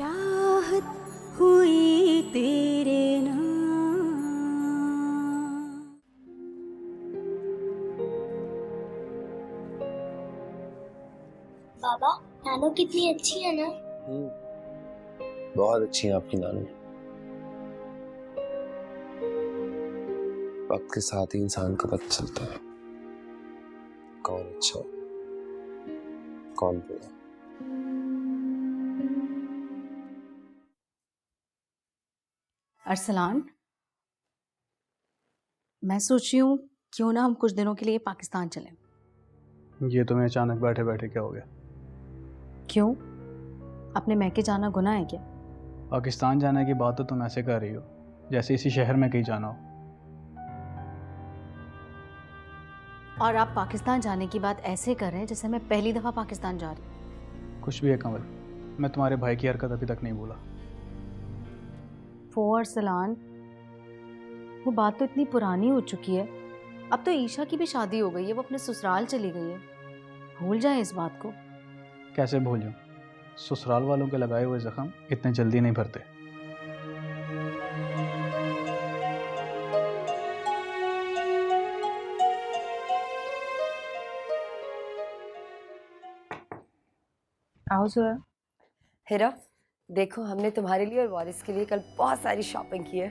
चाहत हुई तेरे नाम। बाबा, नानू कितनी अच्छी है ना। बहुत अच्छी है आपकी नानी। वक्त के साथ ही इंसान का पता चलता है कौन अच्छा कौन बुरा। अरसलान, मैं सोच रही हूँ क्यों ना हम कुछ दिनों के लिए पाकिस्तान चलें। ये तुम्हें अचानक बैठे बैठे क्या हो गया? क्यों? अपने मैके जाना गुनाह है क्या? पाकिस्तान जाने की बात तो तुम ऐसे कर रही हो जैसे इसी शहर में कहीं जाना हो। और आप पाकिस्तान जाने की बात ऐसे कर रहे हैं जैसे मैं पहली दफ़ा पाकिस्तान जा रही हूँ। कुछ भी है कमल, मैं तुम्हारे भाई की हरकत अभी तक नहीं भूला। वो अरसलान, वो बात तो इतनी पुरानी हो चुकी है। अब तो ईशा की भी शादी हो गई है, वो अपने ससुराल चली गई है। भूल जाए इस बात को। कैसे भूल जाऊं? ससुराल वालों के लगाए हुए जख्म इतने जल्दी नहीं भरते। आओ जोया। हिरा, देखो हमने तुम्हारे लिए और वारिस के लिए कल बहुत सारी शॉपिंग की है।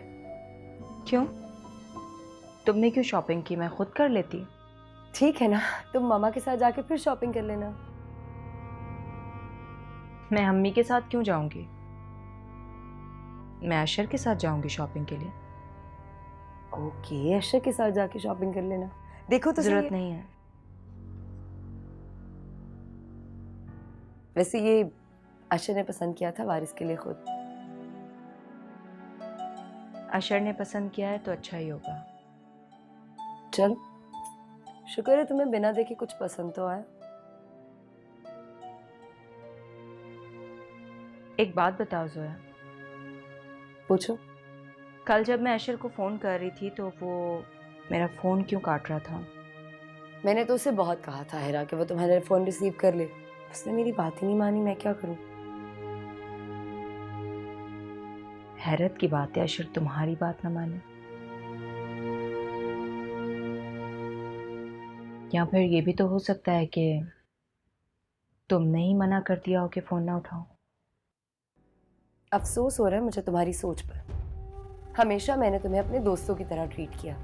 क्यों? तुमने क्यों शॉपिंग की? मैं खुद कर लेती। ठीक है ना, तुम मामा के साथ जाके फिर शॉपिंग कर लेना। मैं अम्मी के साथ क्यों जाऊंगी? मैं अशर के साथ जाऊंगी शॉपिंग के लिए। ओके, अशर के साथ जाके शॉपिंग कर लेना। देखो तो जरूरत नहीं है। वैसे ये अशर ने पसंद किया था वारिस के लिए खुद। अशर ने पसंद किया है तो अच्छा ही होगा। चल, शुक्र है तुम्हें बिना देखे कुछ पसंद तो आया। एक बात बताओ जोया, पूछो। कल जब मैं अशर को फ़ोन कर रही थी तो वो मेरा फ़ोन क्यों काट रहा था? मैंने तो उसे बहुत कहा था हिरा कि वो तुम्हारा फोन रिसीव कर ले, उसने मेरी बात ही नहीं मानी। मैं क्या करूं? हैरत की बात है अशर तुम्हारी बात ना माने। या फिर ये भी तो हो सकता है कि तुमने ही मना कर दिया हो कि फ़ोन ना उठाओ। अफसोस हो रहा है मुझे तुम्हारी सोच पर। हमेशा मैंने तुम्हें अपने दोस्तों की तरह ट्रीट किया।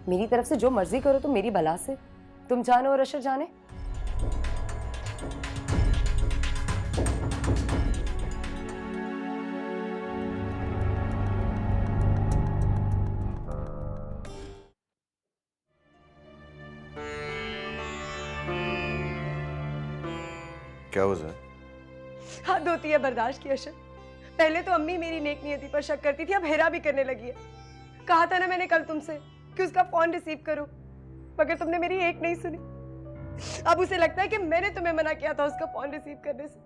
मेरी तरफ से जो मर्जी करो तो मेरी भला से, तुम जानो और अशर जाने। क्या वजह है? हद होती है बर्दाश्त की अशर। पहले तो अम्मी मेरी नेक नियति पर शक करती थी, अब हेरा भी करने लगी है। कहा था ना मैंने कल तुमसे कि उसका फोन रिसीव करो, मगर तुमने मेरी एक नहीं सुनी। अब उसे लगता है कि मैंने तुम्हें मना किया था उसका फोन रिसीव करने से।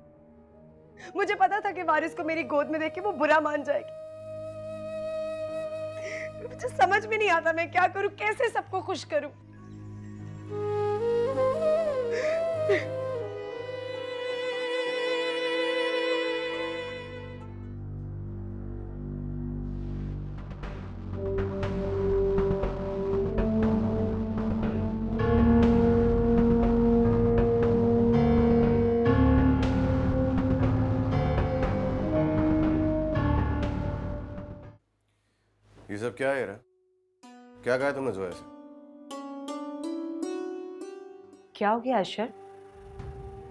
मुझे पता था कि वारिस को मेरी गोद में देख के वो बुरा मान जाएगी। मुझे समझ में नहीं आता मैं क्या करूं, कैसे सबको खुश करूं। ये सब क्या है यार? क्या कहा तुमने जोया से? क्या हो गया अशर?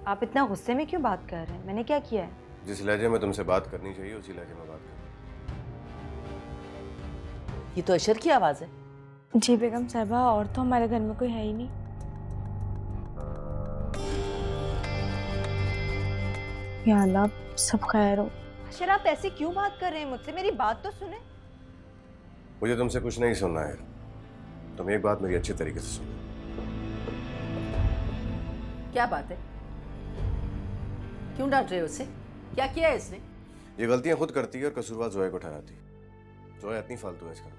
आप इतना गुस्से में क्यों बात कर रहे हैं? मैंने क्या किया है? जिस लहजे में तुमसे बात करनी चाहिए उसी लहजे में बात कर। ये तो अशर की आवाज है। जी बेगम साहबा, और तो हमारे घर में कोई है ही नहीं। या अल्लाह, सब खैर हो। अशर आप ऐसे क्यों बात कर रहे हैं मुझसे? मेरी बात तो सुने। मुझे तुमसे कुछ नहीं सुनना है। तुम एक बात मेरी अच्छी तरीके से सुनो। क्या बात है? क्यों डांट रहे हो उसे? क्या किया है इसने? ये गलतियां खुद करती है और कसूरवार जोया को ठहराती है। जोया इतनी फालतू है इसका।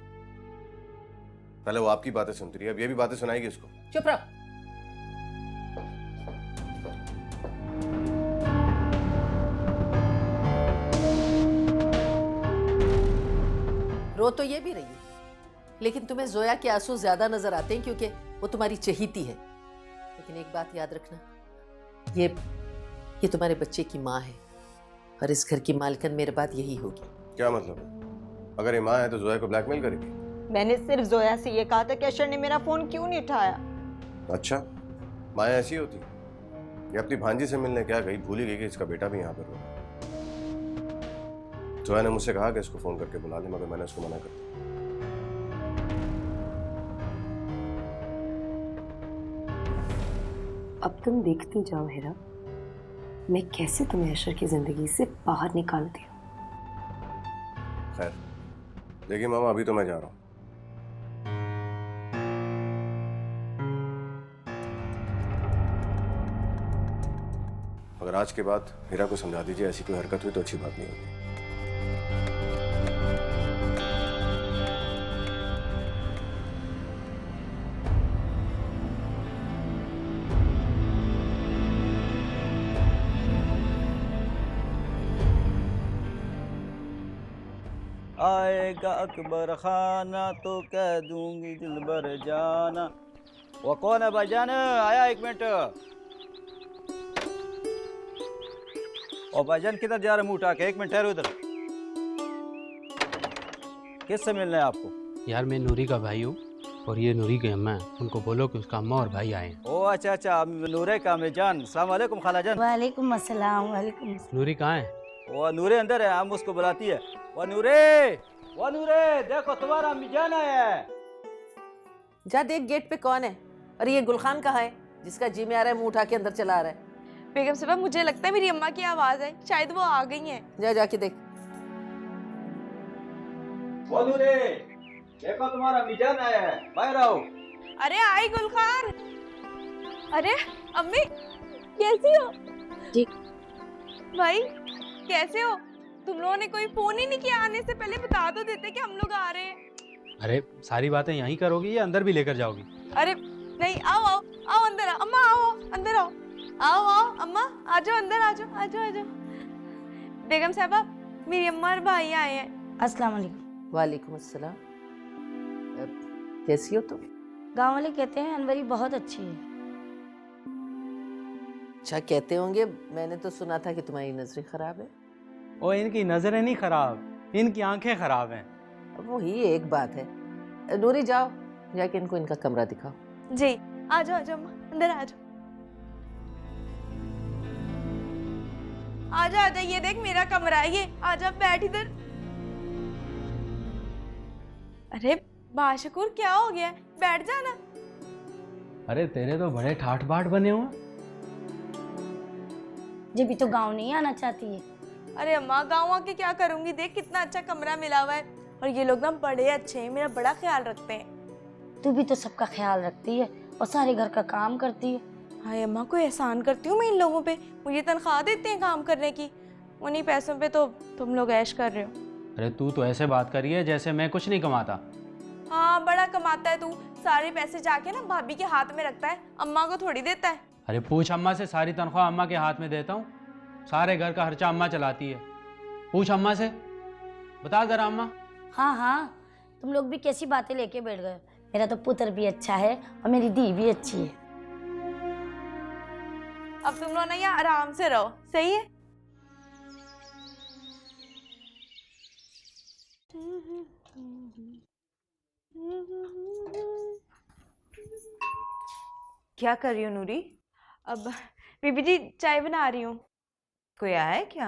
पहले वो आपकी बातें सुनती रही, अब ये भी बातें सुनाएगी इसको। चुप रहो। रो तो ये भी रही है, लेकिन तुम्हें जोया के आंसू ज्यादा नजर आते हैं क्योंकि वो तुम्हारी चहेती है। लेकिन एक बात याद रखना, ये तुम्हारे बच्चे की माँ है और इस घर की मालकिन मेरे बाद यही होगी। क्या मतलब है? अगर ये माँ है तो जोया को ब्लैकमेल करेगी? मैंने सिर्फ जोया से ये कहा था कि अशर ने मेरा फोन क्यों नहीं उठाया। अच्छा, माँ ऐसी होती? ये अपनी भांजी से मिलने क्या गई, भूल ही गई कि इसका बेटा भी यहाँ पर होगा। जोया ने मुझसे कहा कि इसको फोन करके बुला ले, मगर मैंने उसको मना कर दिया। अब तुम देखती जाओ हेरा, मैं कैसे तुम्हें अशर की जिंदगी से बाहर निकालती हूँ। खैर देखिए मामा, अभी तो मैं जा रहा हूँ। अगर आज के बाद हीरा को समझा दीजिए ऐसी कोई हरकत हुई तो अच्छी बात नहीं होगी। आएगा अकबर खाना तो कह दूंगी दिलबर जाना। वो कौन है भाईजान? आया 1 मिनट। और भाईजान किधर जा रहे मुंह उठा के? 1 मिनट ठहरो इधर। किससे मिलना है आपको? यार मैं नूरी का भाई हूँ और ये नूरी की अम्मा है, उनको बोलो कि उसका अम्मा और भाई आए हैं। ओ अच्छा अच्छा, नूरे का जान। सलाम वालेकुम खाला जान। वालेकुम अस्सलाम। वालेकुम। नूरी कहाँ है? वो नूरे अंदर है, हम उसको बुलाती है। वो नूरे देखो तुम्हारा अम्मी जान आया है। जा देख गेट पे कौन है। और ये गुलखान कहाँ है जिसका जी में आ रहा है मुंह उठा के अंदर चला आ रहा है? बेगम साहबा मुझे लगता है मेरी अम्मा की आवाज है, शायद वो आ गई हैं। जा जाके देख। वो नूरे देखो तुम्हारा अम्मी जान आया है, बाहर आओ। अरे आई गुलखान। अरे अम्मी कैसी हो? ठीक। भाई कैसे हो? तुम लोगों ने कोई फोन ही नहीं किया, आने से पहले बता तो देते कि हम लोग आ रहे हैं। अरे सारी बातें यहीं करोगी या अंदर भी लेकर जाओगी? अरे नहीं, आओ आओ आओ अंदर आओ। अम्मा आओ अंदर आओ। आओ आओ अम्मा, आ जाओ अंदर, आ जाओ आ जाओ आ जाओ। बेगम साहबा मेरी अम्मा और भाई आए हैं। अस्सलाम वालेकुम। वालेकुम अस्सलाम। कैसी हो तुम? गाँव वाले कहते हैं अनवरी बहुत अच्छी है। अच्छा कहते होंगे, मैंने तो सुना था कि तुम्हारी नजरें खराब है। ओ इनकी नजरें नहीं खराब, इनकी आंखें खराब हैं। अब वही एक बात है। नूरी जाओ जाके इनको इनका कमरा दिखाओ। जी आ जाओ अम्मा, अंदर आ जाओ। आ जा, ये देख मेरा कमरा है ये। आ जा बैठ इधर। अरे बाशकुर क्या हो गया, बैठ जाना। अरे तेरे तो बड़े ठाठ बाट बने हुए। जब भी तो गाँव नहीं आना चाहती है। अरे अम्मा गाँव आके क्या करूंगी, देख कितना अच्छा कमरा मिला हुआ है और ये लोग ना बड़े अच्छे हैं, मेरा बड़ा ख्याल रखते हैं। तू भी तो सबका ख्याल रखती है और सारे घर का काम करती है। हाय अम्मा, कोई एहसान करती हूँ मैं इन लोगों पे? मुझे तनख्वाह देते हैं काम करने की, उन्हीं पैसों पे तो तुम लोग ऐश कर रहे हो। अरे तू तो ऐसे बात करी है जैसे मैं कुछ नहीं कमाता। हाँ बड़ा कमाता है तू, सारे पैसे जाके ना भाभी के हाथ में रखता है, अम्मा को थोड़ी देता है। अरे पूछ अम्मा से, सारी तनख्वाह अम्मा के हाथ में देता हूँ, सारे घर का खर्चा अम्मा चलाती है। पूछ अम्मा से, बता जरा अम्मा। हाँ हाँ, तुम लोग भी कैसी बातें लेके बैठ गए। मेरा तो पुत्र भी अच्छा है और मेरी दी भी अच्छी है। अब तुम लोग ना यहाँ आराम से रहो, सही है? क्या कर रही हो नूरी? अब बीबी जी चाय बना रही हूँ। कोई आया है क्या?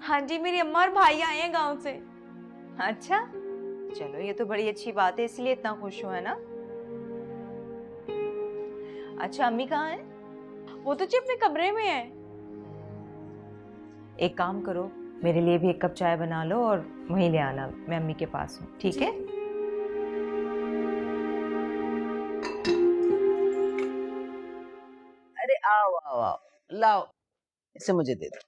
हाँ जी, मेरी अम्मा और भाई आए हैं गांव से। अच्छा चलो, ये तो बड़ी अच्छी बात है, इसलिए इतना खुश हो, है ना? अच्छा अम्मी कहाँ है? वो तो जी अपने कमरे में है। एक काम करो, मेरे लिए भी 1 कप चाय बना लो और वहीं ले आना, मैं अम्मी के पास हूँ, ठीक है? अरे आओ आओ आओ, लाओ इसे मुझे दे दो।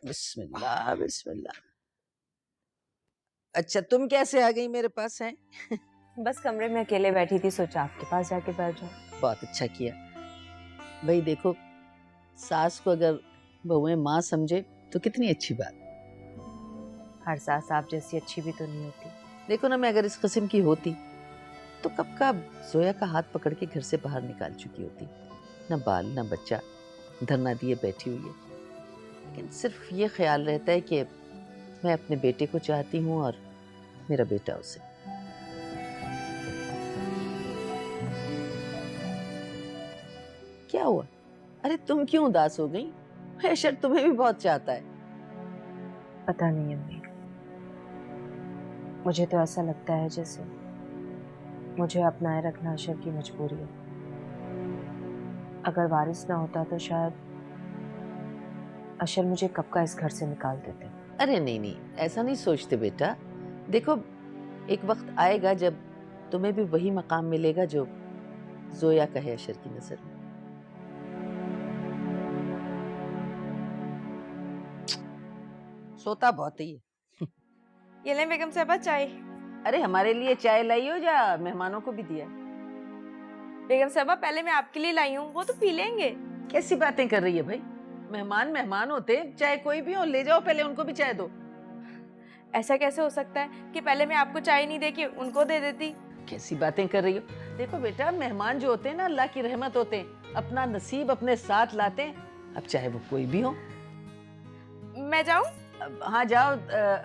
बिस्मिल्लाह बिस्मिल्लाह। अच्छा तुम कैसे आ गई मेरे पास? हैं बस कमरे में अकेले बैठी थी, सोचा आपके पास जाके बैठ जाऊं। बहुत अच्छा किया भाई। देखो सास को अगर बहुएं माँ समझे तो कितनी अच्छी बात। हर सास आप जैसी अच्छी भी तो नहीं होती। देखो ना, मैं अगर इस किस्म की होती तो कब का जोया का हाथ पकड़ के घर से बाहर निकाल चुकी होती। न बाल न बच्चा, धरना दिए बैठी हुई है। लेकिन सिर्फ ये ख्याल रहता है कि मैं अपने बेटे को चाहती हूँ और मेरा बेटा उसे। क्या हुआ? अरे तुम क्यों उदास हो गई? ऐशर तुम्हें भी बहुत चाहता है। पता नहीं अम्मी, मुझे तो ऐसा लगता है जैसे मुझे अपनाए रखना अशर की मजबूरी है। अगर वारिस ना होता तो शायद अशर मुझे कब का इस घर से निकाल देते। अरे नहीं नहीं, ऐसा नहीं सोचते बेटा। देखो, एक वक्त आएगा जब तुम्हें भी वही मकाम मिलेगा जो जोया का है अशर की नजर में। सोता बहुत ही है। ये ले बेगम साहबा चाय। अरे हमारे लिए चाय लाई हो या मेहमानों को भी दिया? बेगम साहबा पहले मैं आपके लिए लाई हूँ, वो तो पी लेंगे। कैसी बातें कर रही है भाई? मेहमान मेहमान होते, चाहे कोई भी हो, ले जाओ पहले उनको भी चाय दो। ऐसा कैसे हो सकता है कि पहले मैं आपको चाय नहीं दे के उनको दे देती? कैसी बातें कर रही हो? देखो बेटा, मेहमान जो होते हैं ना, अल्लाह की रहमत होते हैं, अपना नसीब अपने साथ लाते हैं। अब चाहे वो कोई भी हो। मैं जाऊं? हाँ जाओ,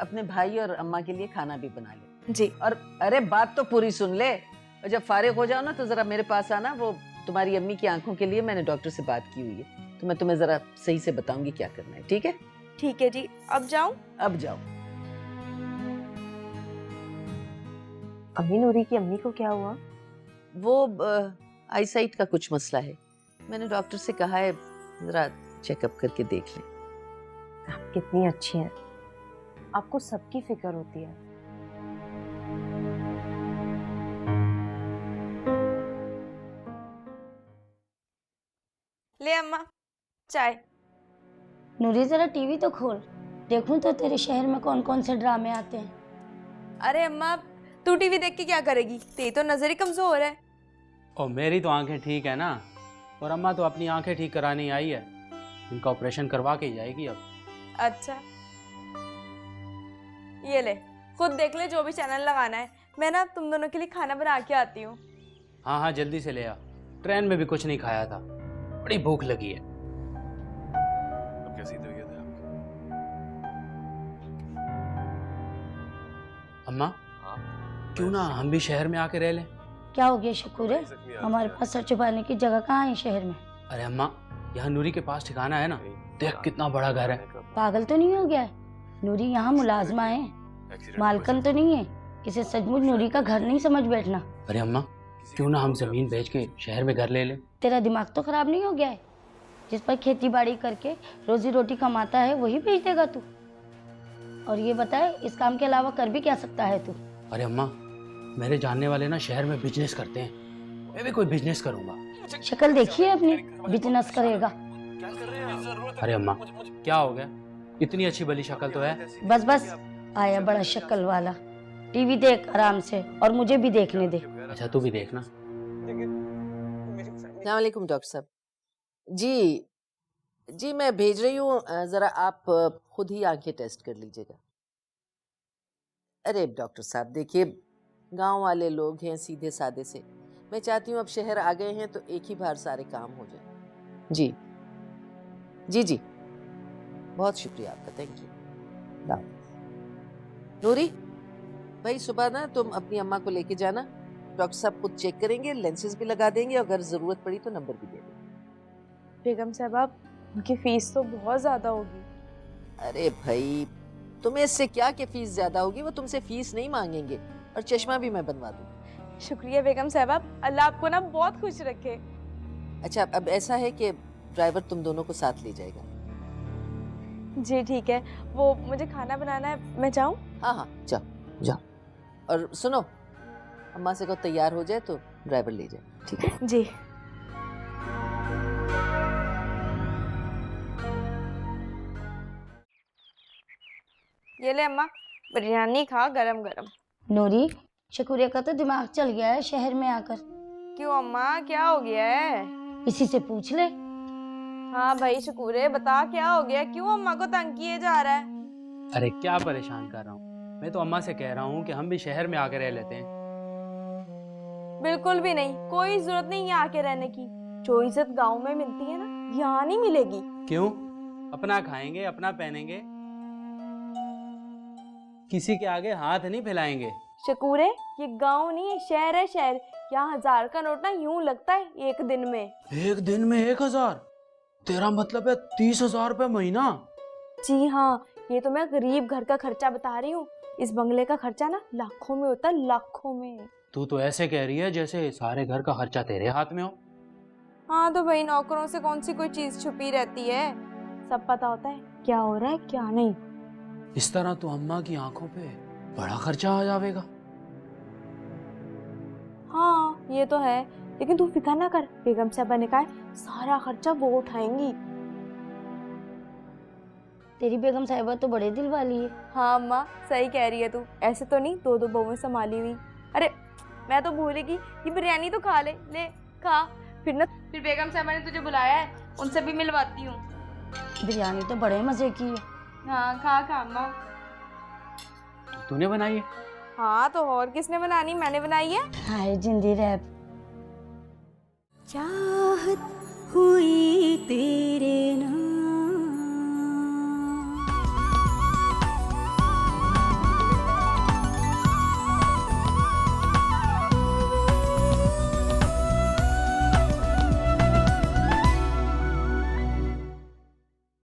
अपने भाई और अम्मा के लिए खाना भी बना ले। जी। और अरे बात तो पूरी सुन ले, और जब फारिग हो जाओ ना तो जरा मेरे पास आना। वो तुम्हारी अम्मी की आंखों के लिए मैंने डॉक्टर से बात की हुई है, तो मैं तुम्हें जरा सही से बताऊंगी क्या करना है। ठीक है? ठीक है जी। अब जाऊं? अब जाओ। अम्मी, नूरी की अम्मी को क्या हुआ? वो आईसाइट का कुछ मसला है। मैंने डॉक्टर से कहा है जरा चेकअप करके देख लें। आप कितनी अच्छी हैं, आपको सबकी फिक्र होती है। ले अम्मा चाय। नूरी जरा टीवी तो खोल, देखूं तो तेरे शहर में कौन कौन से ड्रामे आते हैं। अरे अम्मा, तू टीवी देख के क्या करेगी? तेरी तो नजर ही कमजोर है। और मेरी तो आंखें ठीक है ना, और अम्मा तो अपनी आंखें ठीक कराने आई है। इनका ऑपरेशन करवा के ही जाएगी अब। अच्छा, ये ले, खुद देख ले जो भी चैनल लगाना है। मैं ना तुम दोनों के लिए खाना बना के आती हूँ। हाँ हाँ, जल्दी से ले आ। ट्रेन में भी कुछ नहीं खाया था, बड़ी भूख लगी है। अब कैसी तबीयत है आपकी? अम्मा, क्यों ना हम भी शहर में आके रह लें? क्या हो गया शकूर है, हमारे पास सर छुपाने की जगह कहाँ है शहर में? अरे अम्मा, यहाँ नूरी के पास ठिकाना है ना, देख कितना बड़ा घर है। पागल तो नहीं हो गया है? नूरी यहाँ मुलाजमा है, मालकन तो नहीं है। इसे सचमुच नूरी का घर नहीं समझ बैठना। अरे अम्मा, क्यों ना हम जमीन बेच के शहर में घर ले लें? तेरा दिमाग तो खराब नहीं हो गया है? जिस पर खेती बाड़ी करके रोजी रोटी कमाता है वही बेच देगा तू? और ये बताए, इस काम के अलावा कर भी क्या सकता है तू? अरे अम्मा, मेरे जानने वाले ना शहर में बिजनेस करते हैं, मैं भी कोई बिजनेस करूंगा। शक्ल देखिए अपनी, बिजनेस करेगा। अरे अम्मा, क्या हो गया? इतनी अच्छी भली शक्ल तो है। बस बस, आया बड़ा शक्ल वाला। टीवी देख आराम से, और मुझे भी देखने दे। अच्छा, तू भी देखना। अस्सलाम वालेकुम डॉक्टर साहब। जी मैं भेज रही हूँ, जरा आप खुद ही आंखें टेस्ट कर लीजिएगा। अरे डॉक्टर साहब देखिए, गांव वाले लोग हैं, सीधे सादे से। मैं चाहती हूँ अब शहर आ गए हैं तो एक ही बार सारे काम हो जाए। जी जी जी, बहुत शुक्रिया आपका, थैंक यू। नूरी भाई, सुबह ना तुम अपनी अम्मा को लेके जाना, डॉक्टर साहब खुद चेक करेंगे, लेंसेज भी लगा देंगे, अगर जरूरत पड़ी तो नंबर भी दे देंगे। बेगम साहबा, उनकी फीस तो बहुत ज्यादा होगी। अरे भाई, तुम्हें इससे क्या कि फीस ज्यादा होगी? वो तुमसे फीस नहीं मांगेंगे, और चश्मा भी मैं बनवा दूंगी। शुक्रिया बेगम साहबा, अल्लाह आपको ना बहुत खुश रखे। अच्छा, अब ऐसा है कि ड्राइवर तुम दोनों को साथ ले जाएगा। जी ठीक है, वो मुझे खाना बनाना है, मैं जाऊं? हाँ हाँ, जाओ जाओ। और सुनो, अम्मा से कहो तैयार हो जाए तो ड्राइवर ले जाए, ठीक है? जी। ये ले अम्मा, बिरयानी खा गरम गरम। नूरी, शकूरिया का तो दिमाग चल गया है शहर में आकर। क्यों अम्मा, क्या हो गया है? इसी से पूछ ले। हाँ भाई शकूरे, बता क्या हो गया? क्यों अम्मा को तंग किए जा रहा है? अरे क्या परेशान कर रहा हूँ, मैं तो अम्मा से कह रहा हूँ कि हम भी शहर में आके रह लेते हैं। बिल्कुल भी नहीं, कोई जरूरत नहीं यहाँ आके रहने की। जो इज्जत गांव में मिलती है ना, यहाँ नहीं मिलेगी। क्यों? अपना खाएंगे, अपना पहनेंगे, किसी के आगे हाथ नहीं फैलाएंगे। शकूरे, ये गांव नहीं है, शहर है शहर। यहाँ 1000 का नोट ना यूं लगता है एक दिन में। एक दिन में 1000? तेरा मतलब है 30,000 रुपये महीना? जी हाँ, ये तो मैं गरीब घर का खर्चा बता रही हूँ। इस बंगले का खर्चा ना लाखों में होता है, लाखों में। तू तो ऐसे कह रही है जैसे सारे घर का खर्चा तेरे हाथ में हो। हाँ तो भाई, नौकरों से कौन सी कोई चीज छुपी रहती है, सब पता होता है क्या हो रहा है क्या नहीं। इस तरह तो अम्मा की आंखों पे बड़ा खर्चा आ जाएगा। हाँ ये तो है, लेकिन तू फिक्र ना कर, बेगम साहबा ने कहा है सारा खर्चा वो उठाएंगी। तेरी बेगम साहिबा तो बड़े दिल वाली है। हाँ अम्मा, सही कह रही है तू। ऐसे तो नहीं 2-2 बहुएं संभाली हुई। अरे मैं तो भूल गई, ये बिरयानी तो खा ले, ले खा। फिर बेगम साहबा ने तुझे बुलाया है, उनसे भी मिलवाती हूँ। बिरयानी तो बड़े मजे की है। हाँ खा खा अम्मा। तूने बनाई है? हाँ तो और किसने बनानी, मैंने बनाई है। हाय जिंदी रैप। चाहत हुई तेरे नाम